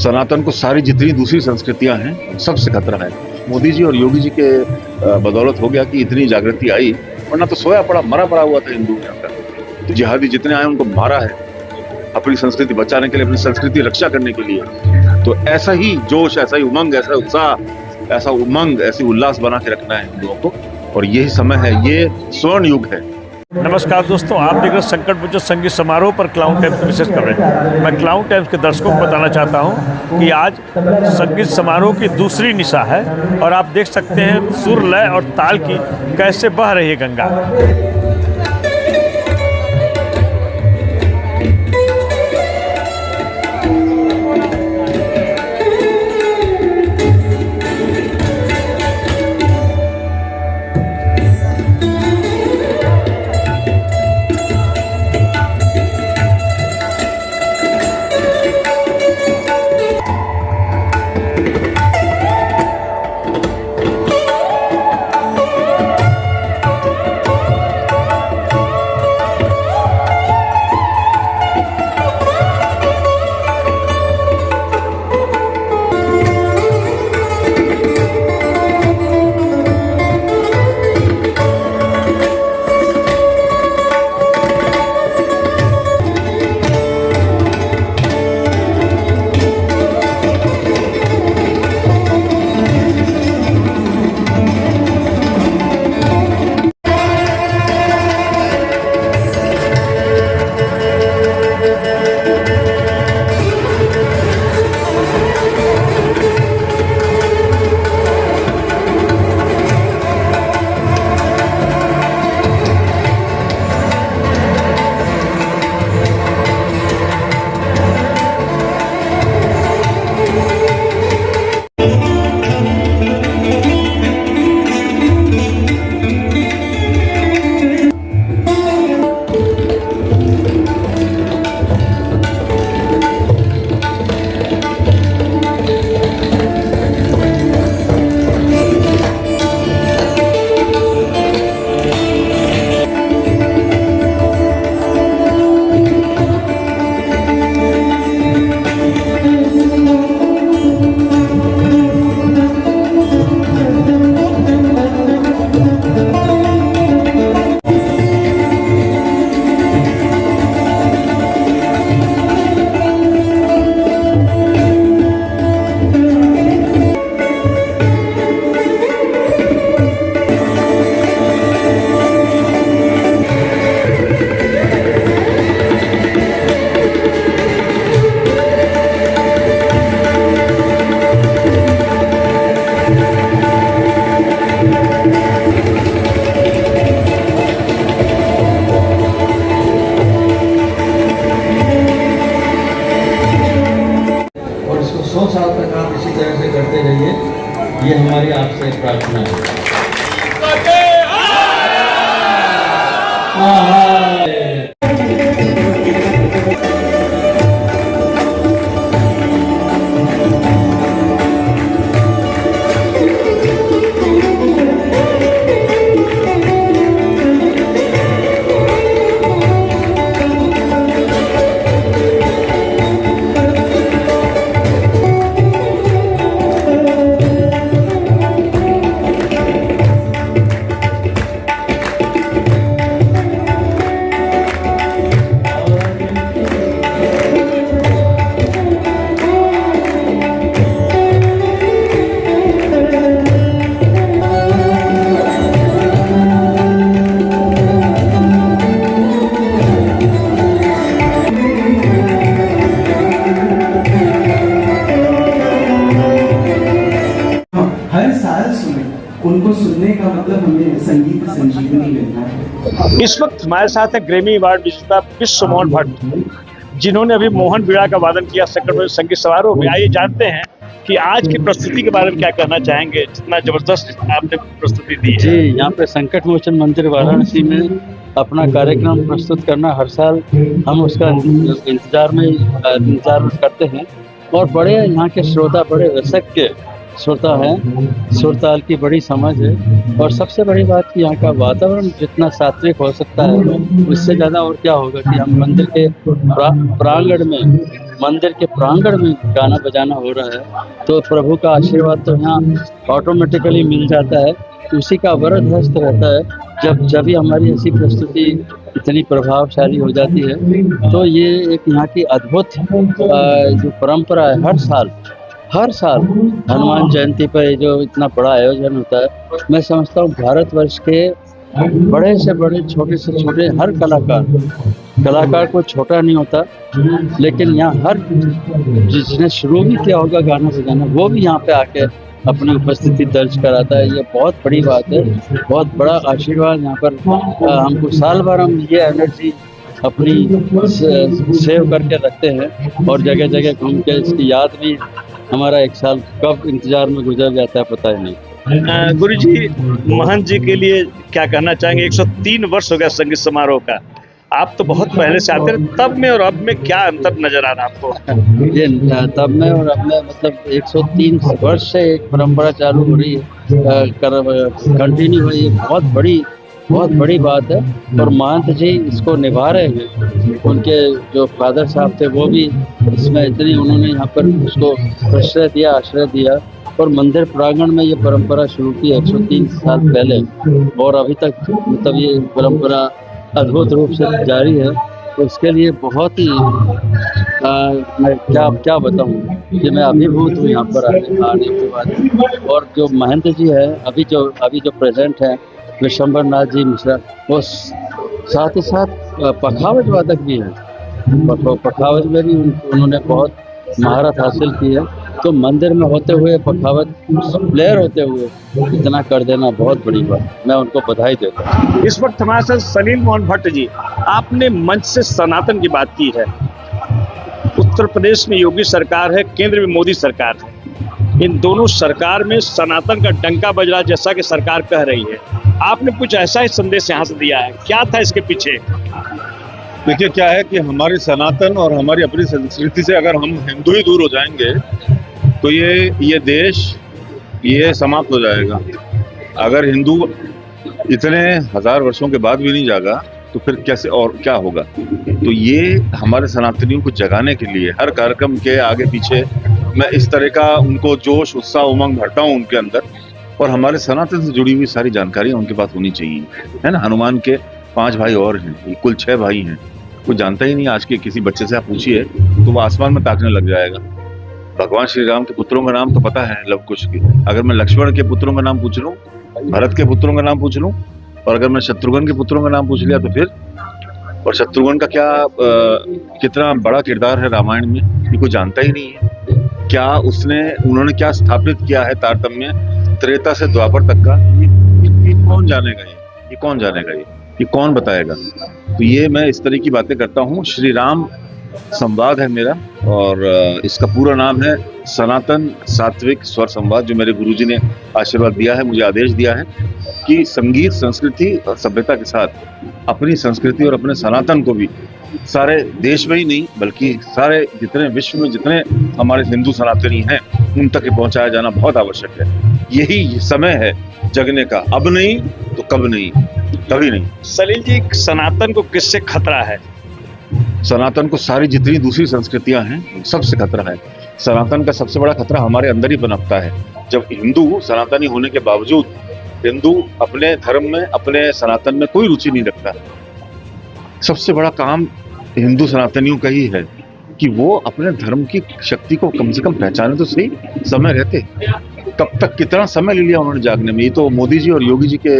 सनातन को सारी जितनी दूसरी संस्कृतियां हैं सबसे खतरा है। मोदी जी और योगी जी के बदौलत हो गया कि इतनी जागृति आई, वरना तो सोया पड़ा मरा पड़ा हुआ था हिंदू यहाँ का। जिहादी जितने आए उनको मारा है अपनी संस्कृति बचाने के लिए, अपनी संस्कृति रक्षा करने के लिए। तो ऐसा ही जोश, ऐसा ही उमंग, ऐसा उत्साह, ऐसा उमंग, ऐसी उल्लास बना के रखना है हिंदुओं को, और यही समय है, ये स्वर्ण युग है। नमस्कार दोस्तों, आप देख रहे हैं संकट मोचन संगीत समारोह पर क्लाउड टाइम्स की विशेष खबरें। मैं क्लाउड टाइम्स के दर्शकों को बताना चाहता हूं कि आज संगीत समारोह की दूसरी निशा है और आप देख सकते हैं सुर, लय और ताल की कैसे बह रही है गंगा। और इसको 100 साल तक आप इसी तरह से करते रहिए, ये हमारी आपसे प्रार्थना है। हर साल सुने, उनको सुनने का मतलब हमें संगीत संजीवनी लेना है। इस वक्त हमारे साथ है ग्रैमी अवार्ड विजेता विश्व मोहन भट्ट, जिन्होंने अभी मोहन बीड़ा का वादन किया संकट मोचन संगीत समारोह में। आइए जानते हैं कि आज की प्रस्तुति के बारे में क्या कहना चाहेंगे, जितना जबरदस्त आपने प्रस्तुति दी है। जी, यहाँ पे संकट मोचन मंदिर वाराणसी में अपना कार्यक्रम प्रस्तुत करना हर साल हम उसका इंतजार करते हैं, और बड़े यहाँ के श्रोता बड़े रसक के श्रोता हैं, सुरताल की बड़ी समझ है, और सबसे बड़ी बात कि यहाँ का वातावरण जितना सात्विक हो सकता है उससे ज़्यादा और क्या होगा कि हम मंदिर के प्रांगण में मंदिर के प्रांगण में गाना बजाना हो रहा है तो प्रभु का आशीर्वाद तो यहाँ ऑटोमेटिकली मिल जाता है। उसी का वरद हस्त रहता है। जब भी हमारी ऐसी प्रस्तुति इतनी प्रभावशाली हो जाती है तो ये एक यहाँ की अद्भुत जो परंपरा है, हर साल हनुमान जयंती पर जो इतना बड़ा आयोजन होता है, मैं समझता हूँ भारतवर्ष के बड़े से बड़े, छोटे से छोटे हर कलाकार को छोटा नहीं होता, लेकिन यहाँ हर जिसने शुरू भी किया होगा गाना बजाना वो भी यहाँ पे आके अपनी उपस्थिति दर्ज कराता है। ये बहुत बड़ी बात है, बहुत बड़ा आशीर्वाद यहाँ पर हमको साल भर हम ये एनर्जी अपनी सेव करके रखते हैं और जगह जगह घूम के इसकी याद भी हमारा एक साल कब इंतजार में गुजर जाता है पता ही नहीं। गुरु जी, महंत जी के लिए क्या कहना चाहेंगे? 103 वर्ष हो गया संगीत समारोह का, आप तो बहुत पहले से आते हैं, तब में और अब में क्या अंतर नजर आ रहा है आपको? ये तब में और अब में मतलब 103 वर्ष से एक परंपरा चालू हो रही है, कंटिन्यू हो रही है, बहुत बड़ी बात है। और महंत जी इसको निभा रहे हैं। उनके जो फादर साहब थे वो भी इसमें इतनी उन्होंने यहाँ पर उसको आश्रय दिया और मंदिर प्रांगण में ये परंपरा शुरू की 103 साल पहले और अभी तक मतलब ये परंपरा अद्भुत रूप से जारी है। तो इसके लिए बहुत ही मैं क्या बताऊँ कि मैं अभिभूत हूँ यहाँ पर आने के बाद। और जो महंत जी है अभी जो प्रेजेंट है विश्वंभर नाथ जी मिश्रा, वो साथ ही साथ पखावज वादक भी हैं। पखावज में भी उन्होंने बहुत महारत हासिल की है। तो मंदिर में होते हुए पखावज प्लेयर होते हुए इतना कर देना बहुत बड़ी बात, मैं उनको बधाई देता हूँ। इस वक्त हमारे साथ सलील मोहन भट्ट जी, आपने मंच से सनातन की बात की है। उत्तर प्रदेश में योगी सरकार है, केंद्र में मोदी सरकार है। इन दोनों सरकार में सनातन का डंका बज रहा जैसा कि सरकार कह रही है। आपने कुछ ऐसा ही संदेश यहाँ से दिया है, क्या था इसके पीछे? देखिए, क्या है कि हमारी सनातन और हमारी अपनी संस्कृति से अगर हम हिंदू ही दूर हो जाएंगे तो ये देश ये समाप्त हो जाएगा। अगर हिंदू इतने हजार वर्षों के बाद भी नहीं जागा तो फिर कैसे और क्या होगा? तो ये हमारे सनातनियों को जगाने के लिए हर कार्यक्रम के आगे पीछे मैं इस तरह का उनको जोश, उत्साह, उमंग भरता हूँ उनके अंदर। और हमारे सनातन से जुड़ी हुई सारी जानकारियाँ उनके पास होनी चाहिए, है ना। हनुमान के 5 भाई और हैं, कुल 6 भाई हैं। कोई जानता ही नहीं। आज के किसी बच्चे से आप पूछिए तो वो आसमान में ताकने लग जाएगा। भगवान श्री राम के पुत्रों का नाम तो पता है, लव कुश के। अगर मैं लक्ष्मण के पुत्रों का नाम पूछ लूं, भरत के पुत्रों का नाम पूछ लूं, और अगर मैं शत्रुघ्न के पुत्रों का नाम पूछ लिया तो फिर, और शत्रुघ्न का कितना बड़ा किरदार है रामायण में, ये कोई जानता ही नहीं है। क्या उन्होंने क्या स्थापित किया है तारतम्य त्रेता से द्वापर तक का, ये कौन जानेगा? ये कौन जानेगा? ये कौन बताएगा? तो ये मैं इस तरह की बातें करता हूँ। श्री राम संवाद है मेरा, और इसका पूरा नाम है सनातन सात्विक स्वर संवाद, जो मेरे गुरुजी ने आशीर्वाद दिया है, मुझे आदेश दिया है कि संगीत, संस्कृति और सभ्यता के साथ अपनी संस्कृति और अपने सनातन को भी सारे देश में ही नहीं बल्कि सारे जितने विश्व में जितने हमारे हिंदू सनातनी हैं उन तक पहुंचाया जाना बहुत आवश्यक है। यही समय है जगने का, अब नहीं तो कब नहीं, कभी नहीं। सलील जी, सनातन को किससे खतरा है? सनातन को सारी जितनी दूसरी संस्कृतियां हैं सबसे खतरा है। सनातन का सबसे बड़ा खतरा हमारे अंदर ही पनपता है। जब हिंदू सनातनी होने के बावजूद हिंदू अपने धर्म में, अपने सनातन में कोई रुचि नहीं रखता। सबसे बड़ा काम हिंदू सनातनियों का ही है कि वो अपने धर्म की शक्ति को कम से कम पहचाने तो सही। समय रहते कब तक कितना समय ले लिया उन्होंने जागने में। ये तो मोदी जी और योगी जी के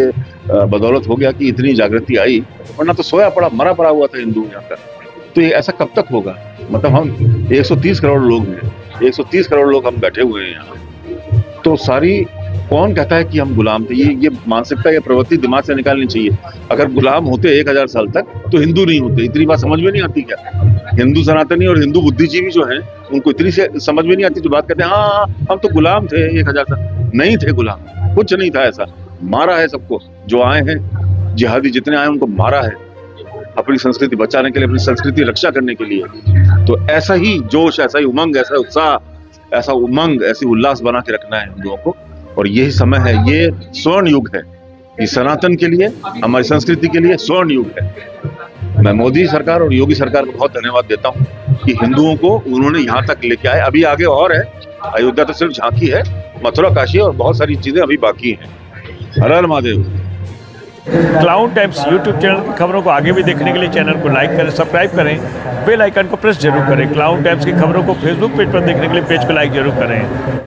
बदौलत हो गया कि इतनी जागृति आई, वरना तो सोया पड़ा मरा पड़ा हुआ था हिंदू यहाँ का। तो ये ऐसा कब तक होगा? मतलब हम 130 करोड़ लोग हैं, 130 करोड़ लोग हम बैठे हुए हैं यहाँ। तो सारी कौन कहता है कि हम गुलाम थे? ये मानसिकता, ये प्रवृत्ति दिमाग से निकालनी चाहिए। अगर गुलाम होते 1000 साल तक तो हिंदू नहीं होते। इतनी बात समझ में नहीं आती क्या? हिंदू सनातनी और हिंदू बुद्धिजीवी जो हैं उनको इतनी से समझ में नहीं आती, जो बात कहते हैं हाँ हम तो गुलाम थे 1000 साल। नहीं थे गुलाम, कुछ नहीं था ऐसा। मारा है सबको, जो आए हैं जिहादी जितने आए उनको मारा है अपनी संस्कृति बचाने के लिए, अपनी संस्कृति रक्षा करने के लिए। तो ऐसा ही जोश, ऐसा ही उमंग, ऐसा उत्साह, ऐसा उमंग, ऐसी उल्लास बना के रखना है हिंदुओं को। और यही समय है, ये स्वर्ण युग है, ये सनातन के लिए, हमारी संस्कृति के लिए स्वर्ण युग है। मैं मोदी सरकार और योगी सरकार को बहुत धन्यवाद देता हूँ कि हिंदुओं को उन्होंने यहाँ तक लेके आए। अभी आगे और है, अयोध्या तो सिर्फ झांकी है, मथुरा काशी और बहुत सारी चीजें अभी बाकी हैं। हर हर Mahadev. Clown times YouTube channel की खबरों को आगे भी देखने के लिए चैनल को लाइक करें, सब्सक्राइब करें, बेल आइकन को प्रेस जरूर करें। क्लाउन टाइम्स की खबरों को फेसबुक पेज पर देखने के लिए पेज को लाइक जरूर करें।